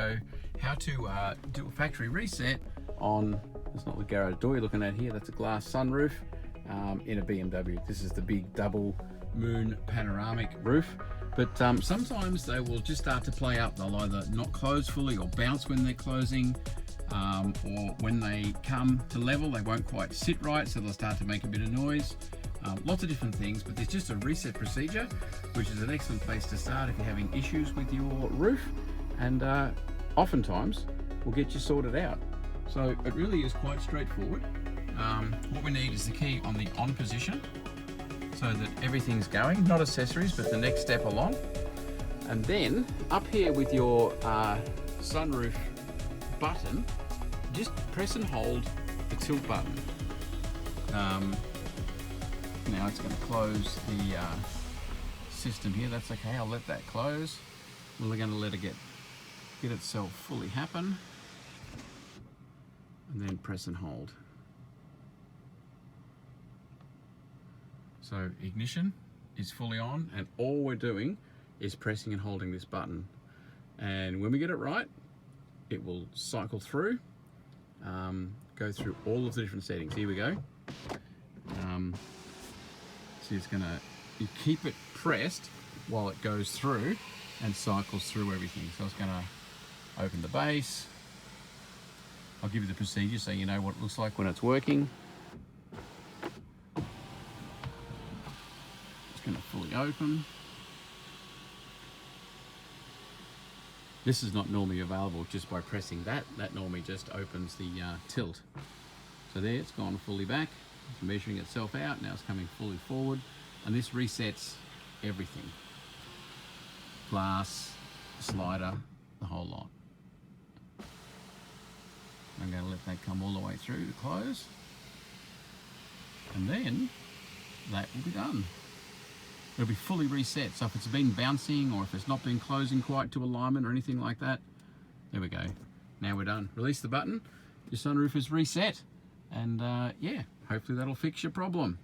video how to do a factory reset on, it's not the garage door you're looking at here, that's a glass sunroof in a BMW. This is the big double moon panoramic roof. But sometimes they will just start to play up. They'll either not close fully or bounce when they're closing, or when they come to level they won't quite sit right, so they'll start to make a bit of noise. Lots of different things, but there's just a reset procedure, which is an excellent place to start if you're having issues with your roof, and oftentimes will get you sorted out. So it really is quite straightforward. What we need is the key on the on position, so that everything's going, not accessories, but the next step along. And then up here with your sunroof button, just press and hold the tilt button. Now it's going to close the system here. That's okay, I'll let that close. We're going to let it get itself fully happen, and then press and hold. So ignition is fully on, and all we're doing is pressing and holding this button. And when we get it right, it will cycle through, go through all of the different settings. Here we go. So it's gonna, you keep it pressed while it goes through and cycles through everything. So it's gonna open the base. I'll give you the procedure so you know what it looks like when it's working. It's gonna fully open. This is not normally available just by pressing that. That normally just opens the tilt. So there, it's gone fully back. It's measuring itself out. Now it's coming fully forward. And this resets everything. Glass, slider, the whole lot. I'm going to let that come all the way through to close. And then that will be done. It'll be fully reset. So if it's been bouncing, or if it's not been closing quite to alignment or anything like that, there we go. Now we're done. Release the button, your sunroof is reset, and yeah, hopefully that'll fix your problem.